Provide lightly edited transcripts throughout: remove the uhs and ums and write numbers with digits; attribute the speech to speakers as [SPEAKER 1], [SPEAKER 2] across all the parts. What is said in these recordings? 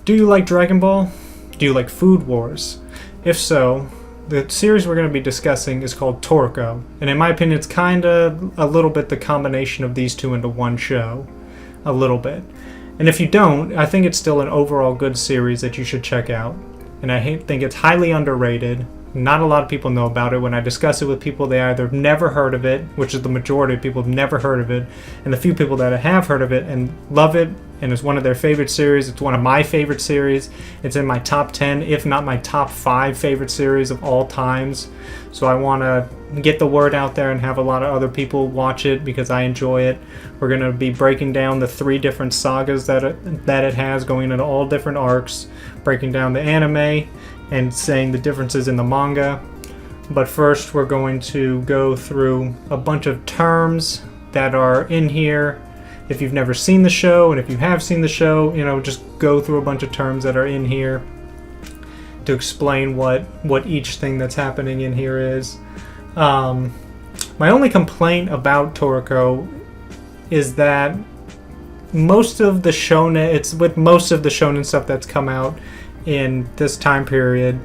[SPEAKER 1] Do you like Dragon Ball? Do you like Food Wars? If so, the series we're going to be discussing is called Toriko, and in my opinion it's kind of a little bit the combination of these two into one show. A little bit. And if you don't, I think it's still an overall good series that you should check out. And I think it's highly underrated. Not a lot of people know about it. When I discuss it with people, they either never heard of it, which is the majority of people have never heard of it, and the few people that have heard of it and love it, and it's one of their favorite series. It's one of my favorite series. It's in my top 10, if not my top 5 favorite series of all times. So I want to get the word out there and have a lot of other people watch it because I enjoy it. We're going to be breaking down the 3 different sagas that it has, going into all different arcs, breaking down the anime, and saying the differences in the manga. But first we're going to go through a bunch of terms that are in here. If you've never seen the show, and if you have seen the show, just go through a bunch of terms that are in here to explain what each thing that's happening in here is. My only complaint about Toriko is that most of the shonen stuff that's come out in this time period,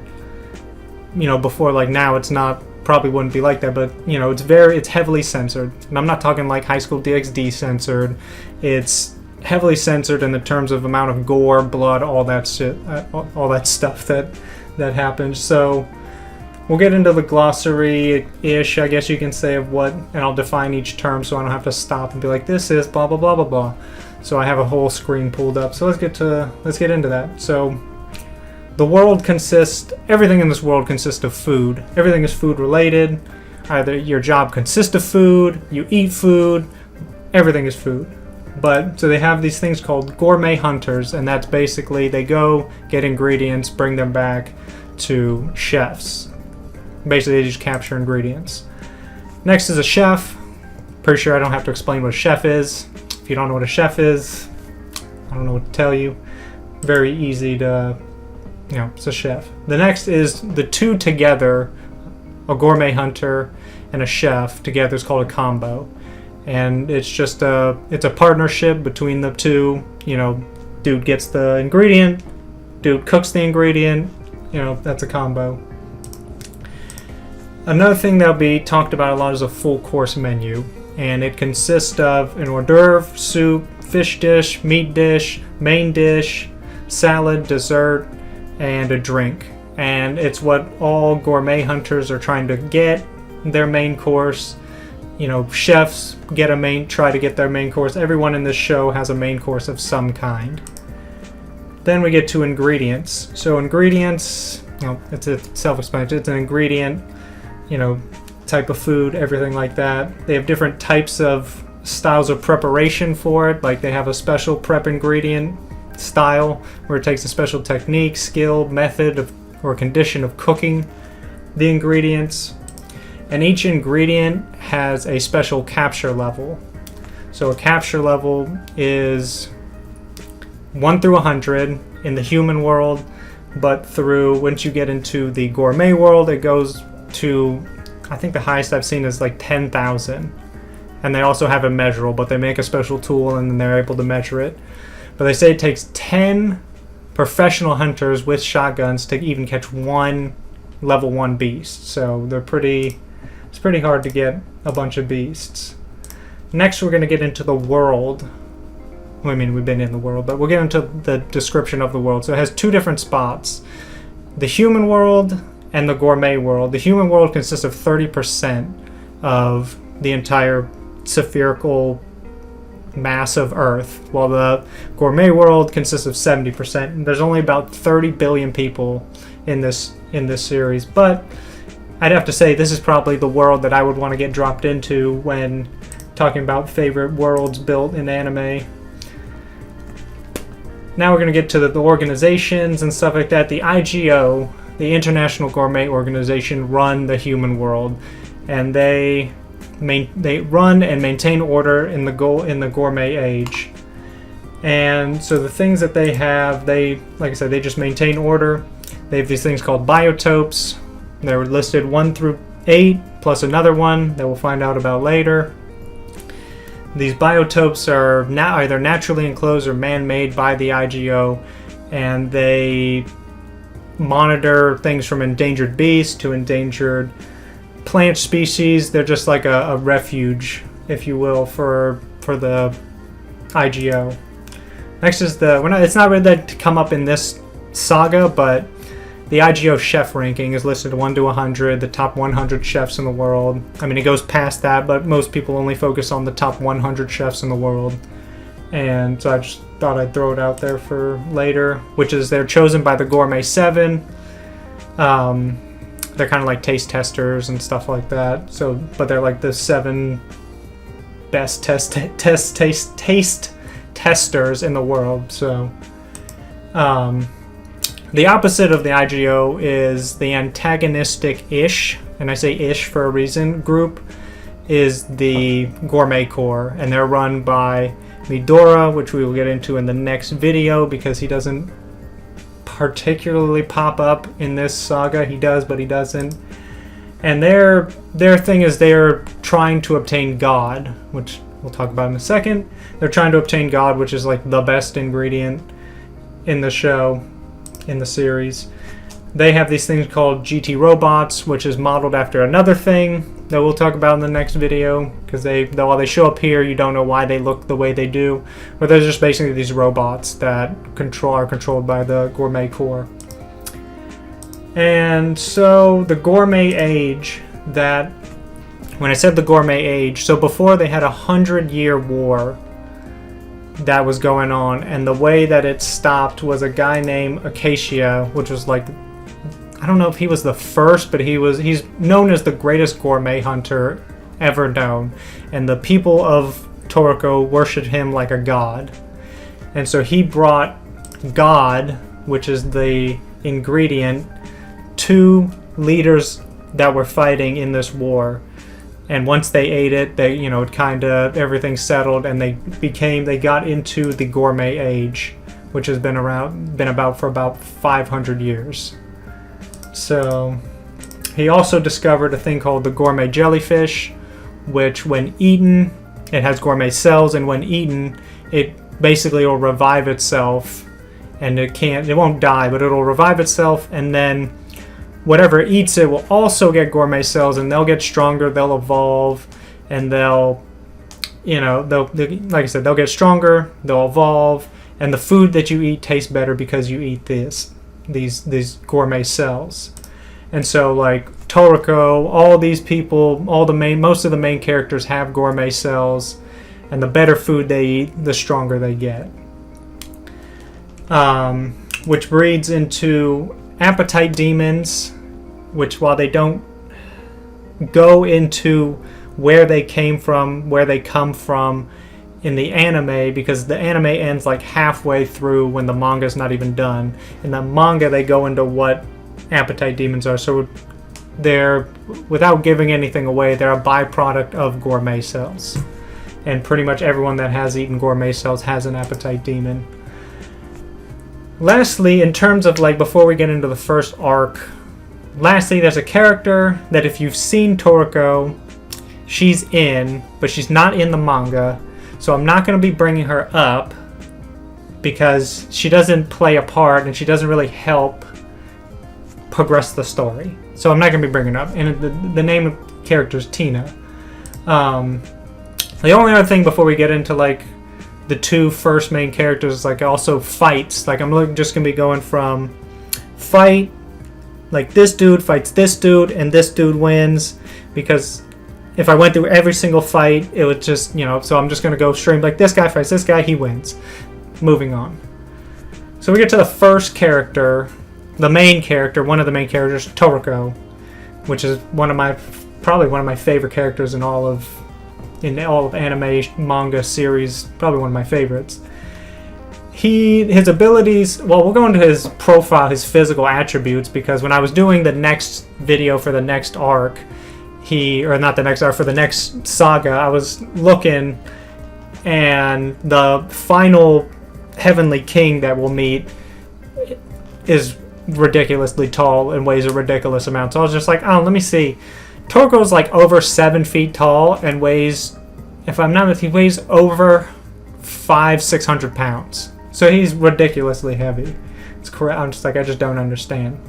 [SPEAKER 1] before, like now, it's not, probably wouldn't be like that, but it's heavily censored. And I'm not talking like High School DxD censored. It's heavily censored in the terms of amount of gore, blood, all that shit, all that stuff that happens. So we'll get into the glossary-ish, I guess you can say, of what, and I'll define each term so I don't have to stop and be like, this is blah blah blah blah blah. So I have a whole screen pulled up. So let's get into that. So the world everything in this world consists of food. Everything is food related. Either your job consists of food, you eat food, everything is food. But, so they have these things called gourmet hunters, and that's basically they go get ingredients, bring them back to chefs. Basically they just capture ingredients. Next is a chef. Pretty sure I don't have to explain what a chef is. If you don't know what a chef is, I don't know what to tell you. Very easy to... it's a chef. The next is the two together, a gourmet hunter and a chef together is called a combo. And it's just it's a partnership between the two. Dude gets the ingredient, dude cooks the ingredient, that's a combo. Another thing that'll be talked about a lot is a full course menu. And it consists of an hors d'oeuvre, soup, fish dish, meat dish, main dish, salad, dessert, and a drink. And it's what all gourmet hunters are trying to get their main course. Chefs try to get their main course. Everyone in this show has a main course of some kind. Then we get to ingredients. So ingredients, it's a self-explanatory. It's an ingredient, type of food, everything like that. They have different types of styles of preparation for it. Like they have a special prep ingredient style where it takes a special technique, skill, method or condition of cooking the ingredients. And each ingredient has a special capture level. So a capture level is 1 through 100 in the human world, but once you get into the gourmet world, it goes to, I think the highest I've seen is like 10,000. And they also have it measurable, but they make a special tool and then they're able to measure it. But they say it takes 10 professional hunters with shotguns to even catch one level 1 beast. So it's pretty hard to get a bunch of beasts. Next we're going to get into the world. I mean, we've been in the world, but we'll get into the description of the world. So it has 2 different spots. The human world and the gourmet world. The human world consists of 30% of the entire spherical mass of Earth, while the gourmet world consists of 70%. And there's only about 30 billion people in this series, but I'd have to say this is probably the world that I would want to get dropped into when talking about favorite worlds built in anime. Now we're going to get to the organizations and stuff like that. The IGO, the International Gourmet Organization, run the human world, and they run and maintain order in the gourmet age. And so the things that they have, like I said, they just maintain order. They have these things called biotopes. They're listed 1 through 8, plus another one that we'll find out about later. These biotopes are either naturally enclosed or man-made by the IGO, and they monitor things from endangered beasts to endangered plant species. They're just like a refuge, if you will, for the IGO. Next is it's not really that to come up in this saga, but the IGO chef ranking is listed 1 to 100, the top 100 chefs in the world. I mean, it goes past that, but most people only focus on the top 100 chefs in the world. And so I just thought I'd throw it out there for later, which is they're chosen by the Gourmet 7. They're kind of like taste testers and stuff like that. So, but they're like the 7 best taste testers in the world. So, the opposite of the IGO is the antagonistic-ish, and I say ish for a reason, group, is the Gourmet Corps, and they're run by Midora, which we will get into in the next video because he doesn't particularly pop up in this saga. He does, but he doesn't. And their thing is they're trying to obtain God, which we'll talk about in a second. They're trying to obtain God, which is like the best ingredient in the show, in the series. They have these things called GT robots, which is modeled after another thing that we'll talk about in the next video, because while they show up here, you don't know why they look the way they do, but they're just basically these robots that are controlled by the Gourmet Corps. And so the Gourmet Age, when I said the Gourmet Age, so before they had 100-year war that was going on, and the way that it stopped was a guy named Acacia, which was like, I don't know if he was the first, but he's known as the greatest gourmet hunter ever known, and the people of Toriko worshipped him like a god. And so he brought God, which is the ingredient, to leaders that were fighting in this war. And once they ate it, it kind of everything settled, and they got into the Gourmet Age, which has been about for about 500 years. So he also discovered a thing called the gourmet jellyfish, which when eaten, it has gourmet cells, and when eaten, it basically will revive itself, and it won't die, but it'll revive itself, and then whatever eats it will also get gourmet cells, and they'll get stronger, they'll evolve, and like I said, they'll get stronger, they'll evolve, and the food that you eat tastes better because you eat these gourmet cells. And so like Toriko, all these people, most of the main characters have gourmet cells, and the better food they eat, the stronger they get. Which breeds into appetite demons, which while they don't go into where they come from in the anime, because the anime ends like halfway through when the manga's not even done. In the manga, they go into what appetite demons are. So they're, without giving anything away, they're a byproduct of gourmet cells. And pretty much everyone that has eaten gourmet cells has an appetite demon. Lastly, in terms of before we get into the first arc, there's a character that if you've seen Toriko, she's in, but she's not in the manga. So I'm not going to be bringing her up because she doesn't play a part and she doesn't really help progress the story. So I'm not going to be bringing her up. And the name of the character is Tina. The only other thing before we get into the 2 first main characters, also fights. I'm just going to be going from fight, this dude fights this dude and this dude wins, because if I went through every single fight, it would just, so I'm just going to go straight, this guy fights this guy, he wins. Moving on. So we get to the first character, the main character, one of the main characters, Toriko, which is probably one of my favorite characters in all of anime, manga series, probably one of my favorites. His abilities, we'll go into his profile, his physical attributes, because when I was doing the next video for the next arc, for the next saga, I was looking, and the final heavenly king that we'll meet is ridiculously tall and weighs a ridiculous amount. So I was just let me see. Toriko's over 7 feet tall and weighs, if I'm not mistaken, he weighs over 500-600 pounds. So he's ridiculously heavy. It's correct. I'm just like, I just don't understand.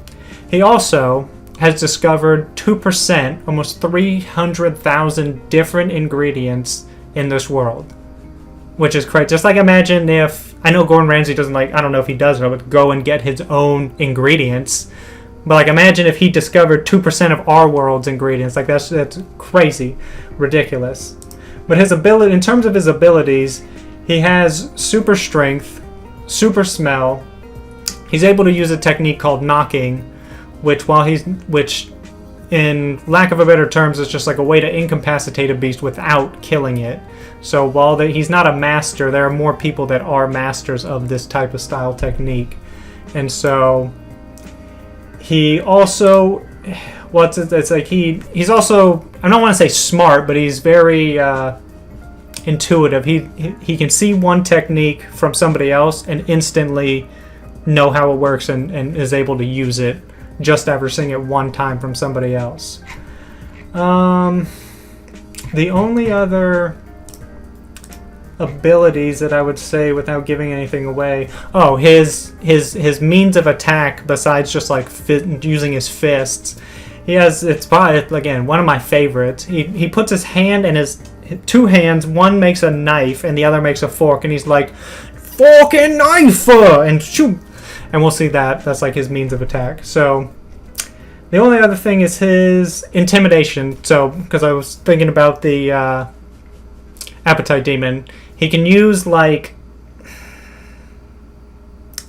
[SPEAKER 1] He also has discovered 2%, almost 300,000 different ingredients in this world, which is crazy. Just like, imagine if, I know Gordon Ramsay doesn't like, I don't know if he does, but go and get his own ingredients. But like, imagine if he discovered 2% of our world's ingredients. Like, that's crazy, ridiculous. But his ability, in terms of his abilities, he has super strength, super smell. He's able to use a technique called knocking, which in lack of a better terms is just like a way to incapacitate a beast without killing it. So while he's not a master, there are more people that are masters of this type of style technique. And so he also, it's like he's also, I don't want to say smart, but he's very intuitive. He can see one technique from somebody else and instantly know how it works and is able to use it just after seeing it one time from somebody else. The only other abilities that I would say without giving anything away, his means of attack besides just like using his fists, it's probably, again, one of my favorites. He puts his hand in his two hands, one makes a knife and the other makes a fork, and he's like, fork and knife, and shoot. And we'll see that's like his means of attack. So the only other thing is his intimidation. So, because I was thinking about the appetite demon, he can use like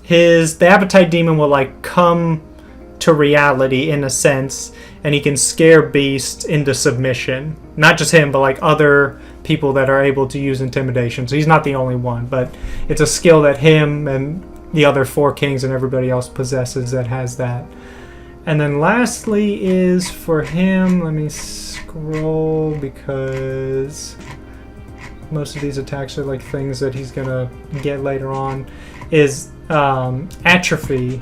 [SPEAKER 1] the appetite demon will like come to reality in a sense, and he can scare beasts into submission. Not just him, but like other people that are able to use intimidation. So he's not the only one, but it's a skill that him and the other four kings and everybody else possesses that has that. And then lastly is for him, let me scroll because most of these attacks are like things that he's gonna get later on, is atrophy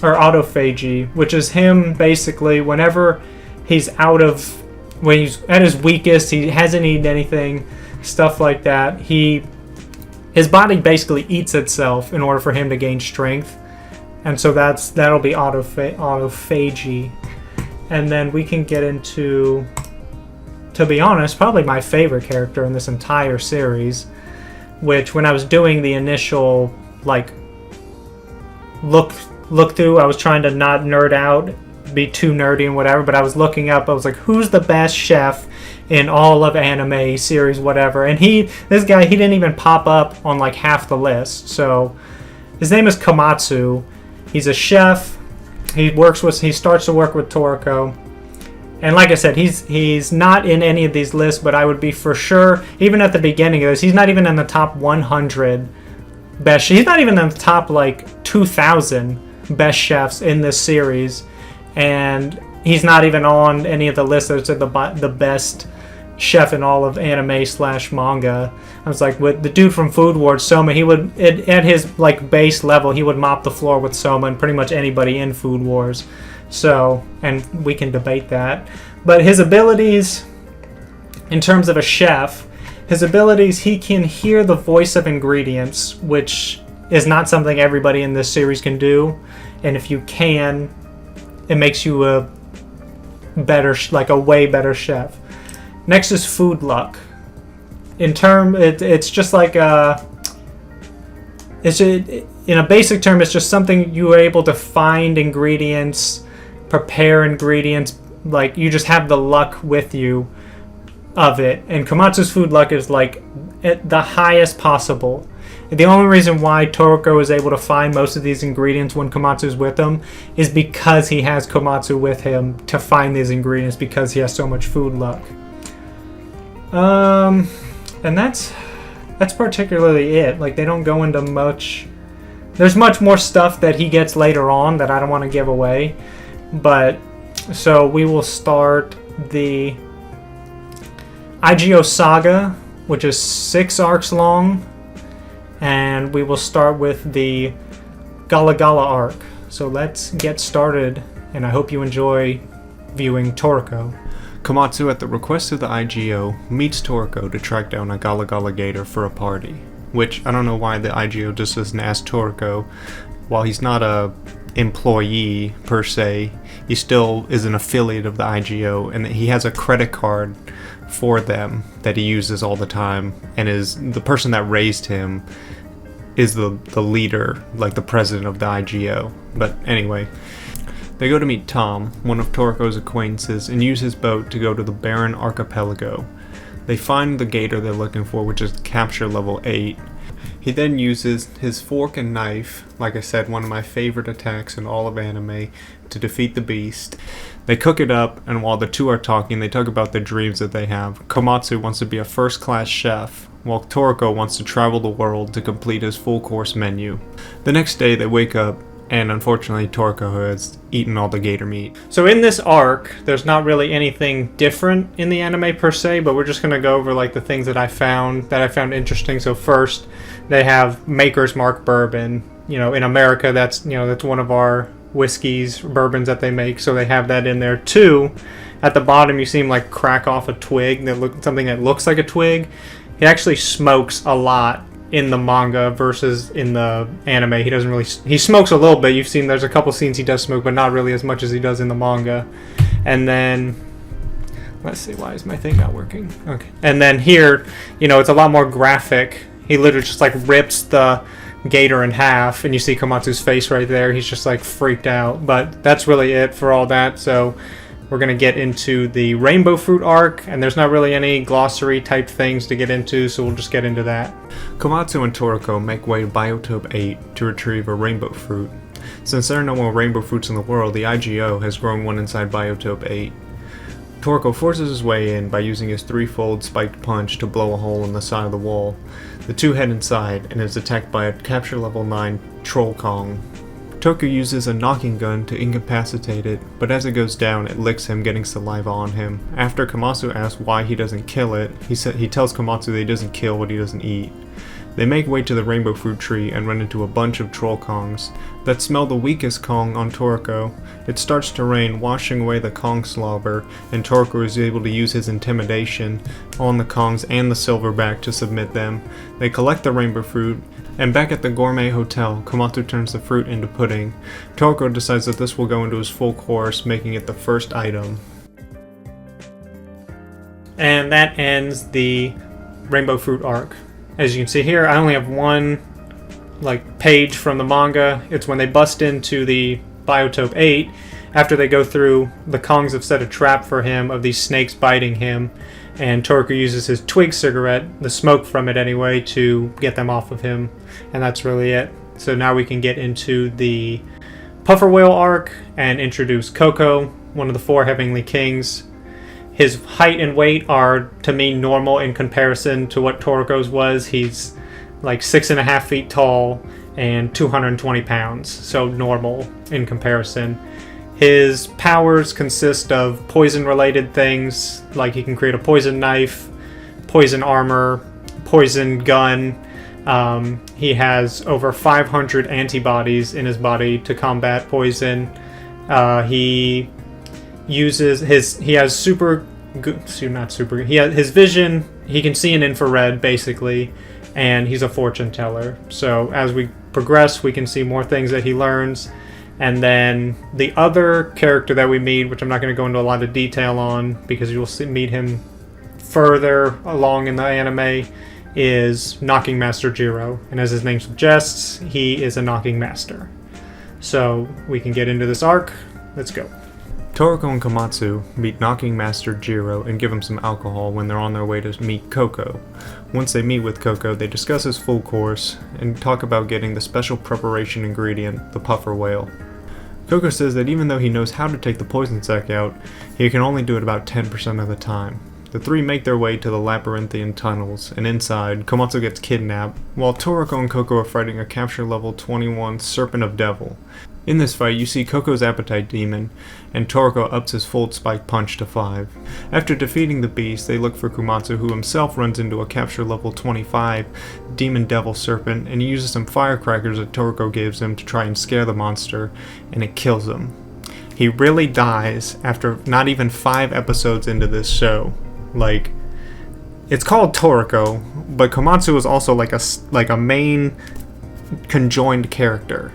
[SPEAKER 1] or autophagy, which is him basically whenever when he's at his weakest, he hasn't eaten anything, stuff like that, his body basically eats itself in order for him to gain strength. And so that'll be autophagy. And then we can get into, to be honest, probably my favorite character in this entire series, which when I was doing the initial like look through, I was trying to not nerd out, be too nerdy and whatever, but I was looking up, I was like, who's the best chef in all of anime series, whatever, and this guy didn't even pop up on like half the list. So his name is Komatsu. He's a chef. He starts to work with Toriko, and like I said, he's not in any of these lists, but I would be for sure, even at the beginning of this, he's not even in the top 100 best. He's not even in the top like 2,000 best chefs in this series, and he's not even on any of the lists that said the best chef in all of anime/manga. I was like, with the dude from Food Wars, Soma, he would at his like base level, he would mop the floor with Soma and pretty much anybody in Food Wars. So, and we can debate that. But his abilities, in terms of a chef, he can hear the voice of ingredients, which is not something everybody in this series can do. And if you can, it makes you a way better chef. Next is food luck. It's just like in a basic term, it's just something you are able to find ingredients, prepare ingredients, like you just have the luck with you of it. And Komatsu's food luck is like at the highest possible. The only reason why Toriko is able to find most of these ingredients when Komatsu's with him is because he has Komatsu with him to find these ingredients, because he has so much food luck. And that's particularly it. Like, they don't go into much. There's much more stuff that he gets later on that I don't want to give away. But so we will start the IGO Saga, which is 6 arcs long, and we will start with the Gala Gala arc. So let's get started, and I hope you enjoy viewing Toriko.
[SPEAKER 2] Komatsu, at the request of the IGO, meets Toriko to track down a Gala Gala gator for a party. Which, I don't know why the IGO just doesn't ask Toriko while he's not a employee per se, he still is an affiliate of the IGO, and that he has a credit card for them that he uses all the time, and is the person that raised him is the leader, like the president of the IGO. But anyway, they go to meet Tom, one of Toriko's acquaintances, and use his boat to go to the barren archipelago. They find the gator they're looking for, which is capture level 8. He then uses his fork and knife, like I said, one of my favorite attacks in all of anime, to defeat the beast. They cook it up, and while the two are talking, they talk about the dreams that they have. Komatsu wants to be a first-class chef, while Toriko wants to travel the world to complete his full-course menu. The next day, they wake up, and unfortunately, Toriko has eaten all the gator meat.
[SPEAKER 1] So in this arc, there's not really anything different in the anime per se, but we're just going to go over like the things that I found interesting. So first, they have Maker's Mark bourbon. You know, in America, that's one of our whiskeys, bourbons that they make, so they have that in there. 2, at the bottom you see him like crack off a twig, something that looks like a twig. He actually smokes a lot in the manga versus in the anime. He smokes a little bit. You've seen there's a couple scenes he does smoke, but not really as much as he does in the manga. And then let's see, why is my thing not working? Okay. And then here, it's a lot more graphic. He literally just like rips the gator in half, and you see Komatsu's face right there. He's just like freaked out. But that's really it for all that. So we're going to get into the rainbow fruit arc, and there's not really any glossary type things to get into, so we'll just get into that.
[SPEAKER 2] Komatsu and Toriko make way to Biotope 8 to retrieve a rainbow fruit. Since there are no more rainbow fruits in the world, the IGO has grown one inside Biotope 8. Toriko forces his way in by using his 3-fold spiked punch to blow a hole in the side of the wall. The two head inside and is attacked by a capture level 9 Troll Kong. Toriko uses a knocking gun to incapacitate it, but as it goes down, it licks him, getting saliva on him. After Komatsu asks why he doesn't kill it, he tells Komatsu that he doesn't kill what he doesn't eat. They make way to the rainbow fruit tree and run into a bunch of troll kongs that smell the weakest Kong on Toriko. It starts to rain, washing away the Kong slobber, and Toriko is able to use his intimidation on the Kongs and the silverback to submit them. They collect the rainbow fruit, and back at the gourmet hotel, Komatsu turns the fruit into pudding. Toriko decides that this will go into his full course, making it the first item.
[SPEAKER 1] And that ends the rainbow fruit arc. As you can see here, I only have one page from the manga. It's when they bust into the Biotope 8. After they go through, the Kongs have set a trap for him of these snakes biting him, and Toriko uses his twig cigarette, the smoke from it anyway, to get them off of him. And that's really it. So now we can get into the puffer whale arc and introduce Coco, one of the 4 heavenly kings. His height and weight are, to me, normal in comparison to what Toriko's was. He's like 6.5 feet tall and 220 pounds, so normal in comparison. His powers consist of poison-related things, like he can create a poison knife, poison armor, poison gun. He has over 500 antibodies in his body to combat poison. He has his vision. He can see in infrared basically, and he's a fortune teller. So as we progress, we can see more things that he learns. And then the other character that we meet, which I'm not going to go into a lot of detail on because you'll meet him further along in the anime, is Knocking Master Jiro. And as his name suggests, he is a knocking master. So we can get into this arc. Let's go.
[SPEAKER 2] Toriko and Komatsu meet Knocking Master Jiro and give him some alcohol when they're on their way to meet Coco. Once they meet with Coco, they discuss his full course and talk about getting the special preparation ingredient, the puffer whale. Coco says that even though he knows how to take the poison sac out, he can only do it about 10% of the time. The 3 make their way to the labyrinthian tunnels, and inside, Komatsu gets kidnapped, while Toriko and Coco are fighting a capture level 21 Serpent of Devil. In this fight, you see Coco's appetite demon, and Toriko ups his full spike punch to 5. After defeating the beast, they look for Komatsu, who himself runs into a capture level 25 demon devil serpent, and he uses some firecrackers that Toriko gives him to try and scare the monster, and it kills him. He really dies after not even 5 episodes into this show. It's called Toriko, but Komatsu is also like a main conjoined character.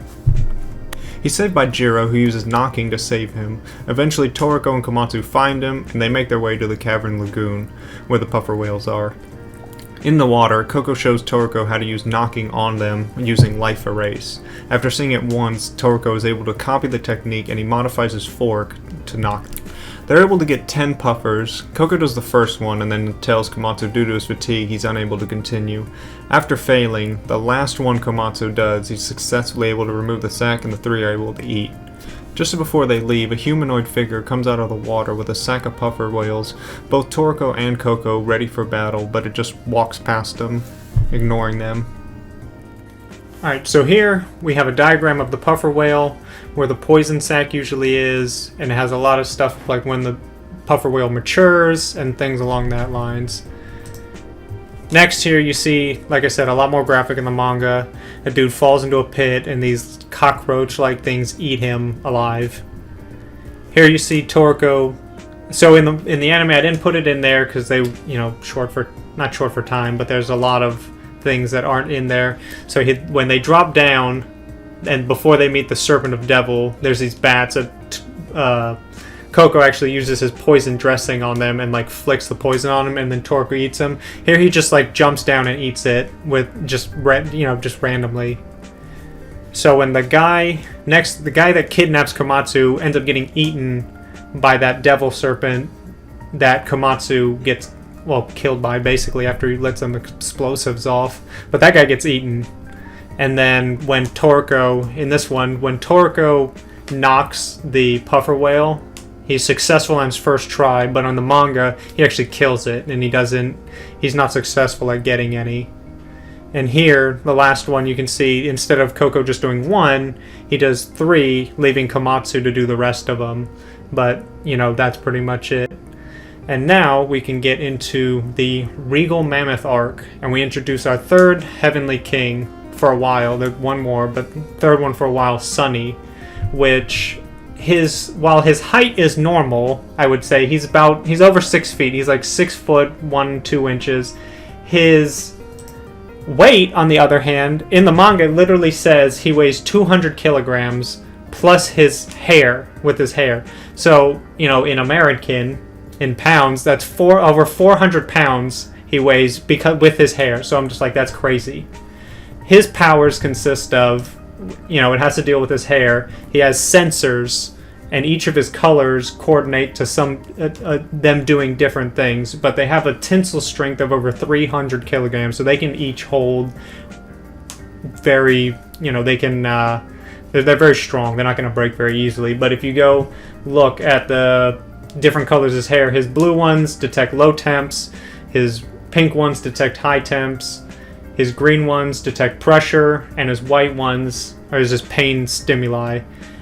[SPEAKER 2] He's saved by Jiro, who uses knocking to save him. Eventually, Toriko and Komatsu find him, and they make their way to the cavern lagoon, where the puffer whales are. In the water, Coco shows Toriko how to use knocking on them using Life Erase. After seeing it once, Toriko is able to copy the technique, and he modifies his fork to knock them. They're able to get 10 puffers. Coco does the first one and then tells Komatsu due to his fatigue he's unable to continue. After failing, the last one Komatsu does, he's successfully able to remove the sack and the 3 are able to eat. Just before they leave, a humanoid figure comes out of the water with a sack of puffer whales, both Toriko and Coco ready for battle, but it just walks past them, ignoring them.
[SPEAKER 1] Alright, so here we have a diagram of the puffer whale, where the poison sac usually is, and it has a lot of stuff like when the puffer whale matures and things along that lines. Next here you see, like I said, a lot more graphic in the manga. A dude falls into a pit and these cockroach-like things eat him alive. Here you see Toriko. So in the anime I didn't put it in there because they, not short for time, but there's a lot of things that aren't in there. So when they drop down, and before they meet the Serpent of Devil, there's these bats that Coco actually uses his poison dressing on them and like flicks the poison on him, and then Toriko eats him. Here he just like jumps down and eats it with just randomly. So when the guy that kidnaps Komatsu ends up getting eaten by that devil serpent that Komatsu gets killed by basically after he lets some explosives off, but that guy gets eaten. And then when Toriko knocks the puffer whale, he's successful on his first try, but on the manga, he actually kills it, and he's not successful at getting any. And here, the last one, you can see, instead of Coco just doing 1, he does 3, leaving Komatsu to do the rest of them. But, that's pretty much it. And now we can get into the Regal Mammoth arc, and we introduce our third Heavenly King for a while. There's one more, but third one for a while, Sunny, which while his height is normal, I would say he's over 6 feet. He's like 6 foot 1-2 inches. His weight, on the other hand, in the manga literally says he weighs 200 kilograms plus his hair, with his hair. So, in American, in pounds, that's over 400 pounds he weighs with his hair. So I'm just like, that's crazy. His powers consist of, it has to deal with his hair. He has sensors, and each of his colors coordinate to them doing different things, but they have a tensile strength of over 300 kilograms, so they can each hold they're very strong. They're not going to break very easily. But if you go look at the different colors of his hair, his blue ones detect low temps, his pink ones detect high temps, his green ones detect pressure, and his white ones are just pain stimuli.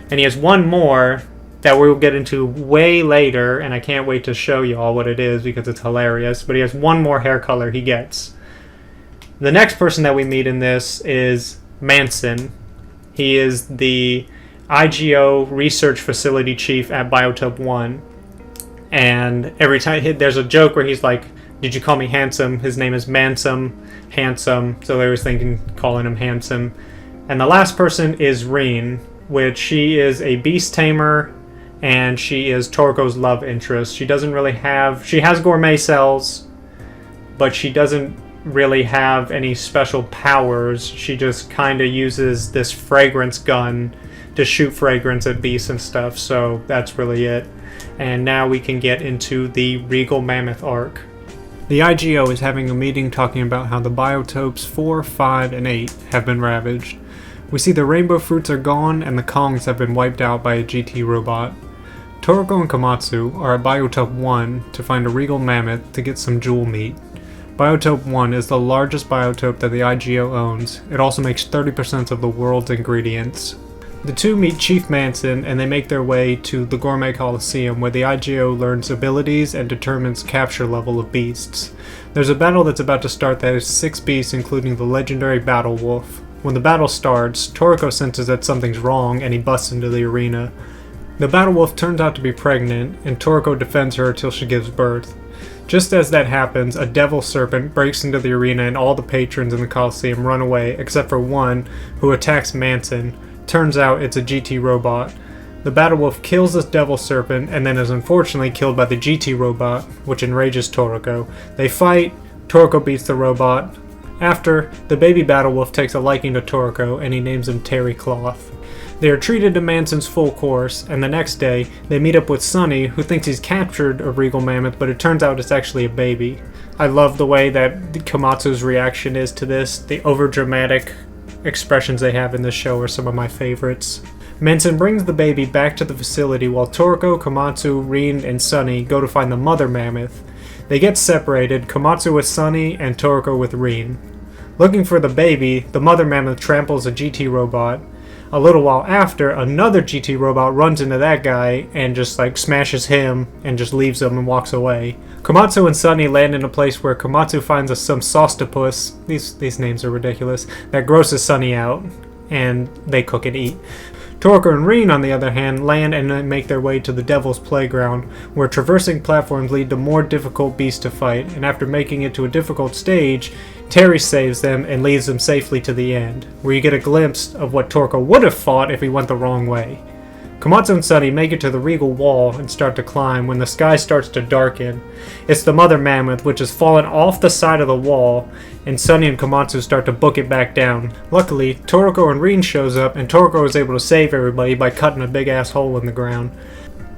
[SPEAKER 1] And he has one more that we'll get into way later, and I can't wait to show you all what it is because it's hilarious, but he has one more hair color he gets. The next person that we meet in this is Manson. He is the IGO research facility chief at Biotope 1. And every time there's a joke where he's like, "Did you call me handsome?" His name is Mansum, handsome, so they was calling him handsome. And the last person is Reen, which she is a beast tamer, and she is Toriko's love interest. She has gourmet cells, but she doesn't really have any special powers. She just kind of uses this fragrance gun to shoot fragrance at beasts and stuff, so that's really it. And now we can get into the Regal Mammoth arc. The IGO is having a meeting talking about how the biotopes 4, 5, and 8 have been ravaged. We see the rainbow fruits are gone and the Kongs have been wiped out by a GT robot. Toriko and Komatsu are at Biotope 1 to find a Regal Mammoth to get some jewel meat. Biotope 1 is the largest biotope that the IGO owns. It also makes 30% of the world's ingredients. The two meet Chief Manson and they make their way to the Gourmet Coliseum where the IGO learns abilities and determines capture level of beasts. There's a battle that's about to start that has 6 beasts including the legendary Battle Wolf. When the battle starts, Toriko senses that something's wrong and he busts into the arena. The Battle Wolf turns out to be pregnant and Toriko defends her till she gives birth. Just as that happens, a devil serpent breaks into the arena and all the patrons in the Coliseum run away except for one who attacks Manson. Turns out it's a GT robot. The Battle Wolf kills this devil serpent and then is unfortunately killed by the GT robot, which enrages Toriko. They fight, Toriko beats the robot. After, the baby Battle Wolf takes a liking to Toriko and he names him Terry Cloth. They are treated to Manson's full course, and the next day, they meet up with Sunny, who thinks he's captured a regal mammoth, but it turns out it's actually a baby. I love the way that Komatsu's reaction is to this. The overdramatic expressions they have in this show are some of my favorites. Manson brings the baby back to the facility while Toriko, Komatsu, Rin, and Sunny go to find the mother mammoth. They get separated, Komatsu with Sunny and Toriko with Rin. Looking for the baby, the mother mammoth tramples a GT robot. A little while after, another GT robot runs into that guy and just smashes him and just leaves him and walks away. Komatsu and Sunny land in a place where Komatsu finds some sostopus, these names are ridiculous, that grosses Sunny out, and they cook and eat. Toriko and Rin, on the other hand, land and make their way to the Devil's Playground, where traversing platforms lead to more difficult beasts to fight, and after making it to a difficult stage, Terry saves them and leads them safely to the end, where you get a glimpse of what Toriko would have fought if he went the wrong way. Komatsu and Sunny make it to the Regal wall and start to climb when the sky starts to darken. It's the mother mammoth, which has fallen off the side of the wall, and Sunny and Komatsu start to book it back down. Luckily, Toriko and Rin shows up, and Toriko is able to save everybody by cutting a big ass hole in the ground.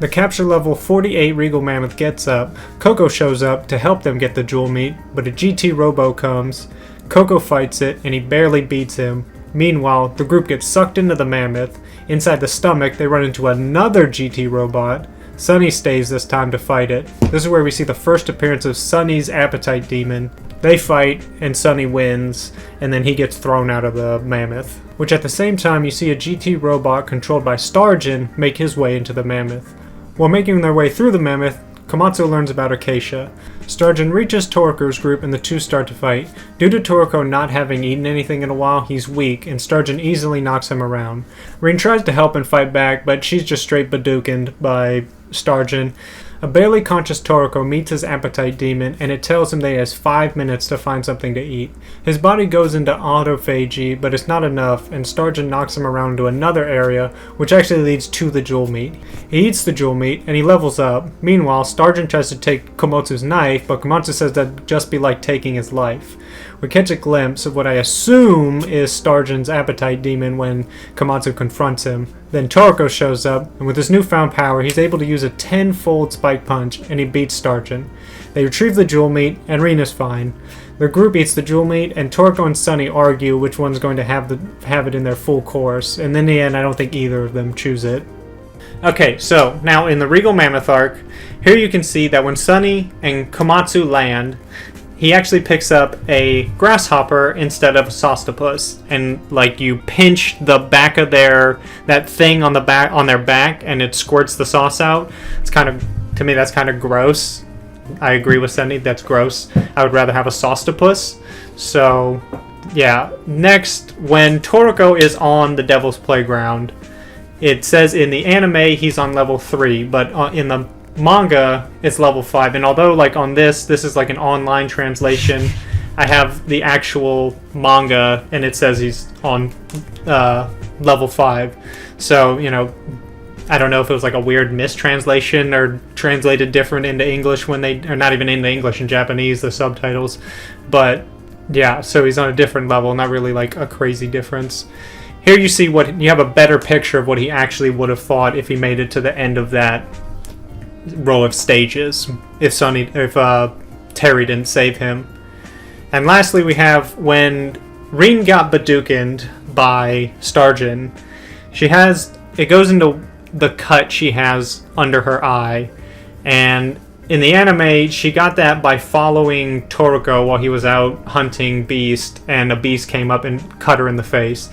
[SPEAKER 1] The capture level 48 Regal Mammoth gets up. Coco shows up to help them get the jewel meat, but a GT Robo comes. Coco fights it, and he barely beats him. Meanwhile, the group gets sucked into the mammoth. Inside the stomach, they run into another GT robot. Sunny stays this time to fight it. This is where we see the first appearance of Sunny's appetite demon. They fight, and Sunny wins, and then he gets thrown out of the mammoth. Which at the same time, you see a GT robot controlled by Starjin make his way into the mammoth. While making their way through the mammoth, Komatsu learns about Acacia. Starjin reaches Toriko's group and the two start to fight. Due to Toriko not having eaten anything in a while, he's weak, and Starjin easily knocks him around. Rin tries to help and fight back, but she's just straight Badookened by Starjin. A barely conscious Toriko meets his appetite demon, and it tells him that he has 5 minutes to find something to eat. His body goes into autophagy, but it's not enough, and Starjin knocks him around to another area, which actually leads to the jewel meat. He eats the jewel meat, and he levels up. Meanwhile, Starjin tries to take Komatsu's knife, but Komatsu says that'd just be like taking his life. We catch a glimpse of what I assume is Starjin's appetite demon when Komatsu confronts him. Then Toriko shows up, and with his newfound power, he's able to use a 10-fold spike punch, and he beats Starjin. They retrieve the jewel meat, and Rin is fine. Their group eats the jewel meat, and Toriko and Sunny argue which one's going to have it in their full course, and in the end, I don't think either of them choose it. Okay, so now in the Regal Mammoth arc, here you can see that when Sunny and Komatsu land, he actually picks up a grasshopper instead of a sostopus, and you pinch the back of that thing on their back, and it squirts the sauce out. To me, that's kind of gross. I agree with Sunny, that's gross. I would rather have a sostopus. So, yeah. Next, when Toriko is on the Devil's Playground, it says in the anime he's on level 3, but in the manga it's level 5, and although on this is an online translation, I have the actual manga and it says he's on level 5, so I don't know if it was a weird mistranslation or translated different into English or not even into English, in Japanese, the subtitles, but yeah, so he's on a different level, not really a crazy difference. Here you see you have a better picture of what he actually would have fought if he made it to the end of that row of stages, if Terry didn't save him. And lastly, we have when Rin got Badookened by Starjin, it goes into the cut she has under her eye, and in the anime she got that by following Toriko while he was out hunting beast, and a beast came up and cut her in the face.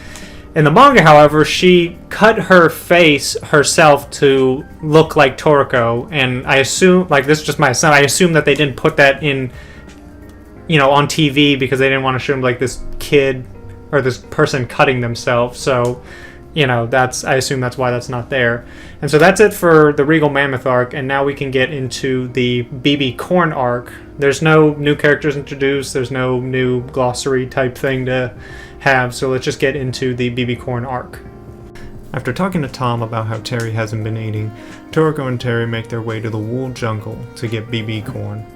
[SPEAKER 1] In the manga, however, she cut her face herself to look like Toriko, and I assume, this is just my assumption, I assume that they didn't put that in, on TV because they didn't want to show this kid or this person cutting themselves, so, I assume that's why that's not there. And so that's it for the Regal Mammoth arc, and now we can get into the BB Corn arc. There's no new characters introduced, there's no new glossary type thing to have, so let's just get into the BB Corn arc.
[SPEAKER 2] After talking to Tom about how Terry hasn't been eating, Toriko and Terry make their way to the wool jungle to get BB corn.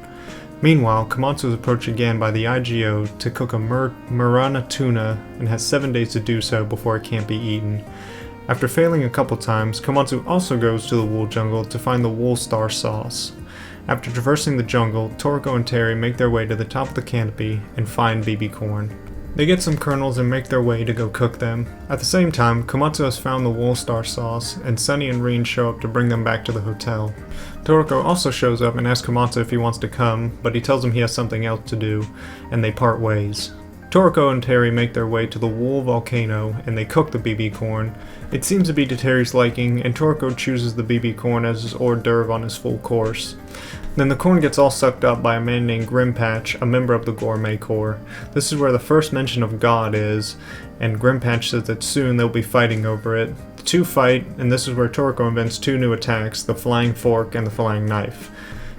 [SPEAKER 2] Meanwhile, Komatsu is approached again by the IGO to cook a Murana tuna and has 7 days to do so before it can't be eaten. After failing a couple times, Komatsu also goes to the wool jungle to find the wool star sauce. After traversing the jungle, Toriko and Terry make their way to the top of the canopy and find BB corn. They get some kernels and make their way to go cook them. At the same time, Komatsu has found the wool star sauce, and Sunny and Reen show up to bring them back to the hotel. Toriko also shows up and asks Komatsu if he wants to come, but he tells him he has something else to do, and they part ways. Toriko and Terry make their way to the wool volcano, and they cook the BB corn. It seems to be to Terry's liking, and Toriko chooses the BB corn as his hors d'oeuvre on his full course. Then the corn gets all sucked up by a man named Grimpatch, a member of the Gourmet Corps. This is where the first mention of God is, and Grimpatch says that soon they'll be fighting over it. The two fight, and this is where Toriko invents 2 new attacks, the flying fork and the flying knife.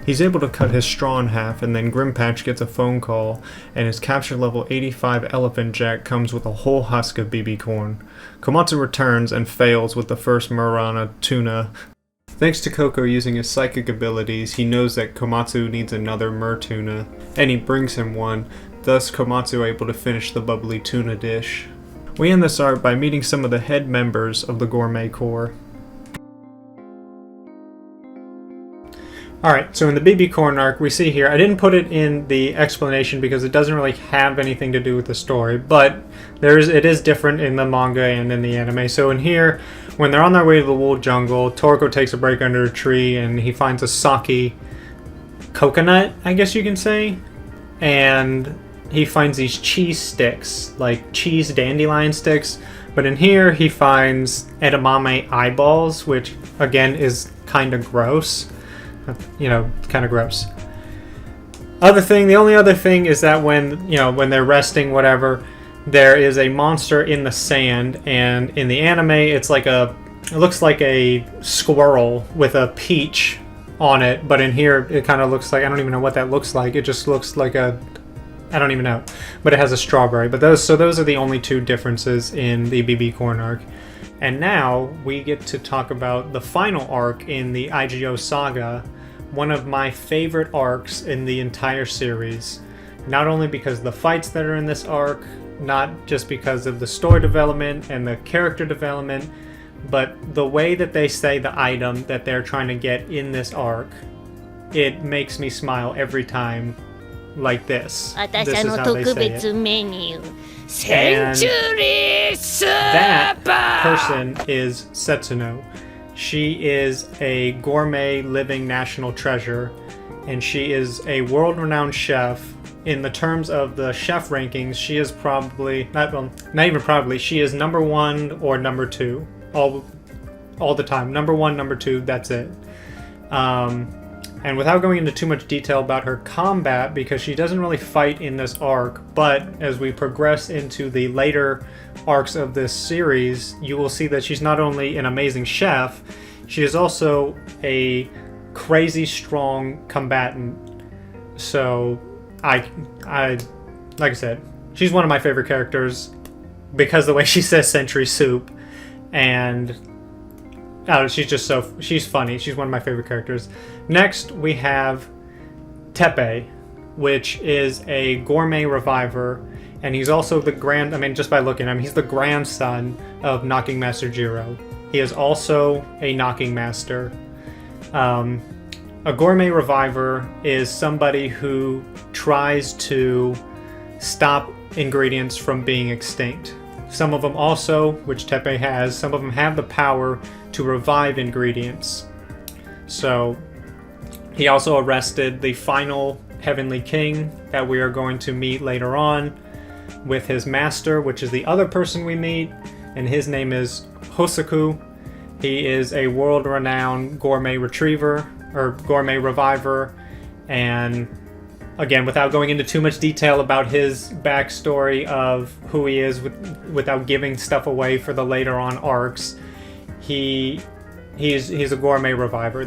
[SPEAKER 2] He's able to cut his straw in half, and then Grimpatch gets a phone call, and his capture level 85 elephant jack comes with a whole husk of BB corn. Komatsu returns and fails with the first Murana tuna. Thanks to Koko using his psychic abilities, he knows that Komatsu needs another tuna, and he brings him one, thus Komatsu able to finish the bubbly tuna dish. We end this arc by meeting some of the head members of the Gourmet Corps.
[SPEAKER 1] Alright, so in the BB corn arc, we see here, I didn't put it in the explanation because it doesn't really have anything to do with the story, but it is different in the manga and in the anime. So in here, when they're on their way to the wool jungle, Toriko takes a break under a tree and he finds a sake coconut, I guess you can say, and he finds these cheese sticks, like cheese dandelion sticks, but in here he finds edamame eyeballs, which again is kind of gross. Kind of gross. The only other thing is that when they're resting, whatever, there is a monster in the sand, and in the anime, it looks like a squirrel with a peach on it, but in here, it kind of looks like, I don't even know what that looks like. It just looks like I don't even know, but it has a strawberry. But those are the only 2 differences in the BB corn arc. And now we get to talk about the final arc in the IGO Saga, one of my favorite arcs in the entire series. Not only because of the fights that are in this arc, not just because of the story development and the character development, but the way that they say the item that they're trying to get in this arc. It makes me smile every time, like this. This is how they say it. And that person is Setsuno. She is a gourmet living national treasure, and she is a world-renowned chef. In the terms of the chef rankings, she is probably, not even probably, she is number 1 or number 2 all the time. Number 1, number 2, that's it. And without going into too much detail about her combat, because she doesn't really fight in this arc, but as we progress into the later arcs of this series, you will see that she's not only an amazing chef, she is also a crazy strong combatant. So, like I said, she's one of my favorite characters because the way she says century soup, and she's funny. She's one of my favorite characters. Next, we have Teppei, which is a gourmet reviver, and he's also just by looking at him, he's the grandson of Knocking Master Jiro. He is also a Knocking Master. A gourmet reviver is somebody who tries to stop ingredients from being extinct. Some of them also, which Teppei has, some of them have the power to revive ingredients. So, he also arrested the final Heavenly King that we are going to meet later on with his master, which is the other person we meet, and his name is Hosaku. He is a world-renowned gourmet retriever, or gourmet reviver, and again, without going into too much detail about his backstory of who he is, without giving stuff away for the later on arcs, he's a gourmet reviver.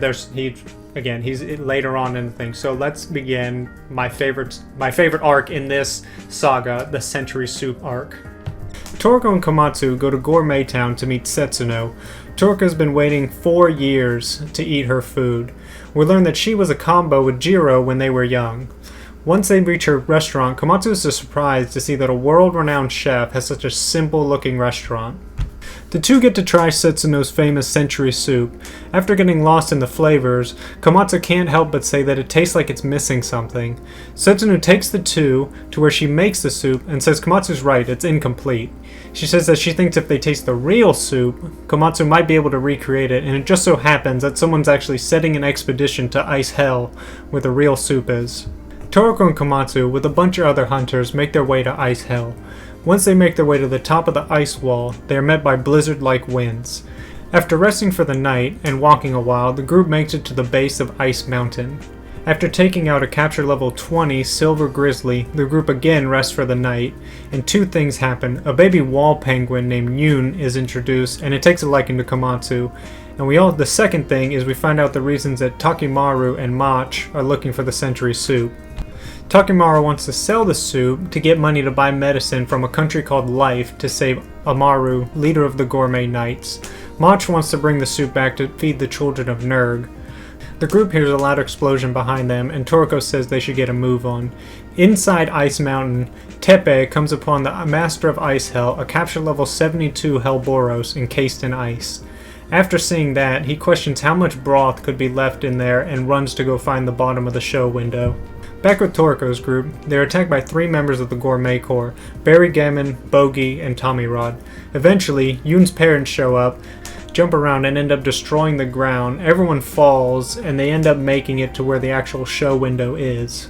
[SPEAKER 1] He's later on in the thing. So let's begin my favorite arc in this saga, the Century Soup arc. Toriko and Komatsu go to Gourmet Town to meet Setsuno. Toriko's been waiting 4 years to eat her food. We learn that she was a combo with Jiro when they were young. Once they reach her restaurant, Komatsu is surprised to see that a world-renowned chef has such a simple-looking restaurant. The two get to try Setsuno's famous century soup. After getting lost in the flavors, Komatsu can't help but say that it tastes like it's missing something. Setsuno takes the two to where she makes the soup and says Komatsu's right, it's incomplete. She says that she thinks if they taste the real soup, Komatsu might be able to recreate it, and it just so happens that someone's actually setting an expedition to Ice Hell where the real soup is. Toriko and Komatsu, with a bunch of other hunters, make their way to Ice Hell. Once they make their way to the top of the ice wall, they are met by blizzard-like winds. After resting for the night and walking a while, the group makes it to the base of Ice Mountain. After taking out a capture level 20 silver grizzly, the group again rests for the night, and two things happen. A baby wall penguin named Yoon is introduced, and it takes a liking to Komatsu. And the second thing is we find out the reasons that Takimaru and Mach are looking for the century soup. Takimaru wants to sell the soup to get money to buy medicine from a country called Life to save Amaru, leader of the Gourmet Knights. Mach wants to bring the soup back to feed the children of Nerg. The group hears a loud explosion behind them, and Toriko says they should get a move on. Inside Ice Mountain, Tepe comes upon the Master of Ice Hell, a capture level 72 Hellboros encased in ice. After seeing that, he questions how much broth could be left in there and runs to go find the bottom of the show window. Back with Toriko's group, they are attacked by 3 members of the Gourmet Corps, Barry Gammon, Bogey, and Tommy Rod. Eventually, Yoon's parents show up, jump around, and end up destroying the ground. Everyone falls, and they end up making it to where the actual show window is.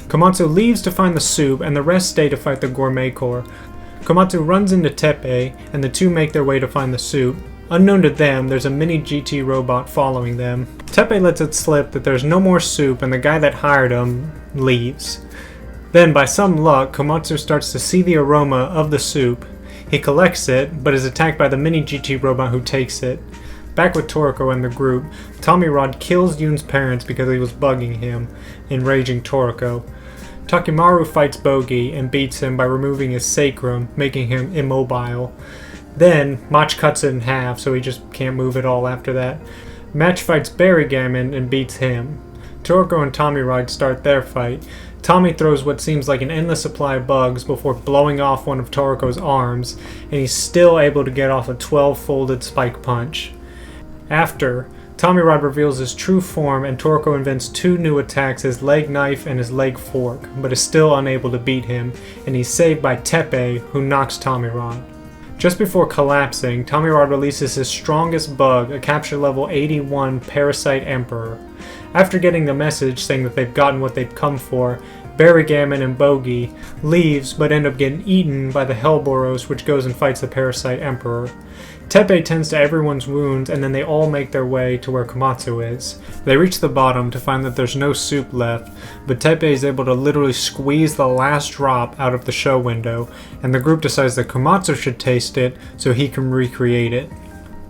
[SPEAKER 1] Komatsu leaves to find the soup, and the rest stay to fight the Gourmet Corps. Komatsu runs into Tepe, and the two make their way to find the soup. Unknown to them, there's a mini GT robot following them. Tepe lets it slip that there's no more soup, and the guy that hired him leaves. Then, by some luck, Komatsu starts to see the aroma of the soup. He collects it, but is attacked by the mini GT robot who takes it. Back with Toriko and the group, Tommy Rod kills Yoon's parents because he was bugging him, enraging Toriko. Takimaru fights Bogey and beats him by removing his sacrum, making him immobile. Then, Mach cuts it in half, so he just can't move at all after that. Mach fights Barry Gammon and beats him. Toriko and Tommy Rod start their fight. Tommy throws what seems like an endless supply of bugs before blowing off one of Toriko's arms, and he's still able to get off a 12-folded spike punch. After, Tommy Rod reveals his true form, and Toriko invents 2 new attacks, his leg knife and his leg fork, but is still unable to beat him, and he's saved by Tepe, who knocks Tommy Rod. Just before collapsing, Tommy Rod releases his strongest bug, a capture level 81 Parasite Emperor. After getting the message saying that they've gotten what they've come for, Barry Gammon and Bogey leaves but end up getting eaten by the Hellboros, which goes and fights the Parasite Emperor. Tepe tends to everyone's wounds, and then they all make their way to where Komatsu is. They reach the bottom to find that there's no soup left, but Tepe is able to literally squeeze the last drop out of the show window, and the group decides that Komatsu should taste it so he can recreate it.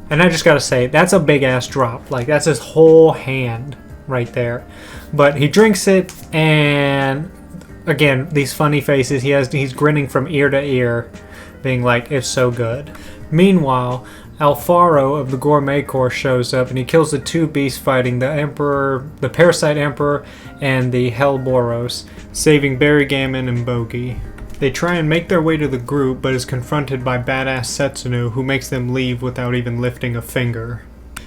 [SPEAKER 1] And I just gotta say, that's a big ass drop. Like, that's his whole hand right there. But he drinks it, and again, these funny faces, he's grinning from ear to ear, being like, it's so good. Meanwhile, Alfaro of the Gourmet Corps shows up, and he kills the 2 beasts fighting the Emperor, the Parasite Emperor, and the Hellboros, saving Barry Gammon and Bogey. They try and make their way to the group, but is confronted by badass Setsuno, who makes them leave without even lifting a finger.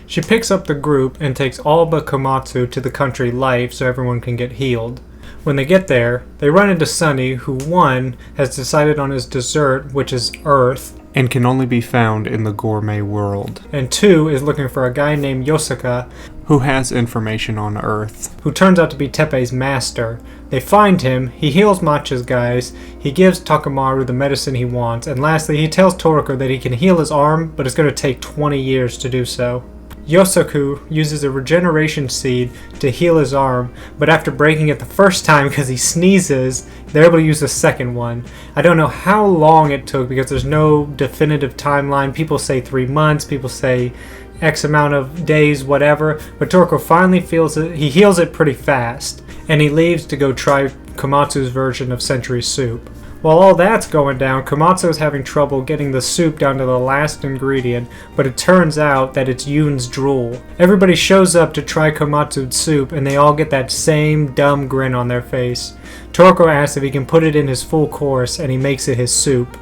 [SPEAKER 1] She picks up the group and takes all but Komatsu to the country Life so everyone can get healed. When they get there, they run into Sunny, who 1 has decided on his dessert, which is Earth,
[SPEAKER 2] and can only be found in the gourmet world,
[SPEAKER 1] and 2 is looking for a guy named Yosaka,
[SPEAKER 2] who has information on Earth,
[SPEAKER 1] who turns out to be Tepe's master. They find him, he heals Macha's guys, he gives Takimaru the medicine he wants, and lastly he tells Toriko that he can heal his arm, but it's going to take 20 years to do so. Yosaku uses a regeneration seed to heal his arm, but after breaking it the first time because he sneezes, they're able to use the second one. I don't know how long it took because there's no definitive timeline. People say 3 months, people say X amount of days, whatever, but Toriko finally feels it. He heals it pretty fast, and he leaves to go try Komatsu's version of Century Soup. While all that's going down, Komatsu is having trouble getting the soup down to the last ingredient, but it turns out that it's Yoon's drool. Everybody shows up to try Komatsu's soup, and they all get that same dumb grin on their face. Toriko asks if he can put it in his full course, and he makes it his soup.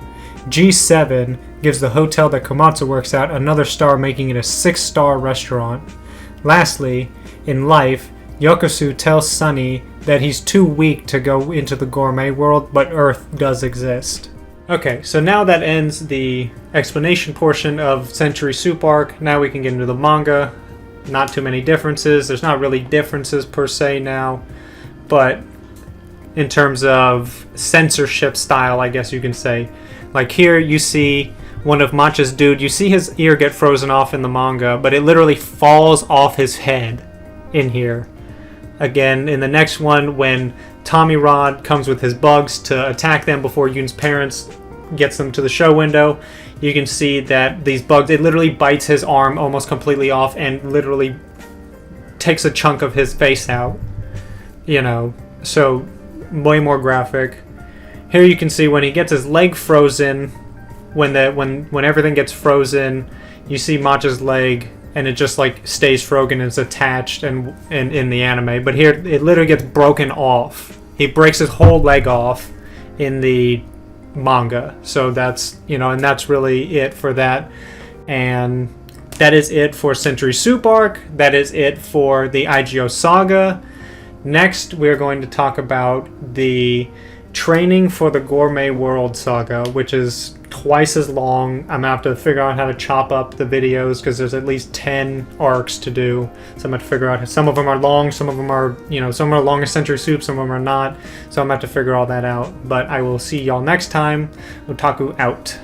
[SPEAKER 1] G7 gives the hotel that Komatsu works at another star, making it a 6-star restaurant. Lastly, in life, Yokosu tells Sunny that he's too weak to go into the gourmet world, but Earth does exist. Okay, so now that ends the explanation portion of Century Soup Arc. Now we can get into the manga. Not too many differences. There's not really differences per se now, but in terms of censorship style, I guess you can say. Like here you see one of Matcha's dude, you see his ear get frozen off in the manga, but it literally falls off his head in here. Again, in the next one, when Tommy Rod comes with his bugs to attack them before Yoon's parents gets them to the show window, you can see that these bugs, it literally bites his arm almost completely off and literally takes a chunk of his face out. You know, so way more graphic. Here you can see when he gets his leg frozen, when everything gets frozen, you see Matcha's leg, and it just like stays frozen and it's attached and in the anime. But here it literally gets broken off. He breaks his whole leg off in the manga. So that's, you know, and that's really it for that. And that is it for Century Soup Arc. That is it for the IGO Saga. Next, we're going to talk about the Training for the Gourmet World Saga, which is twice as long. I'm gonna have to figure out how to chop up the videos because there's at least 10 arcs to do. So I'm gonna have to figure out, some of them are long, some of them are, you know, some are long as Century Soup, some of them are not. So I'm gonna have to figure all that out. But I will see y'all next time. Otaku out.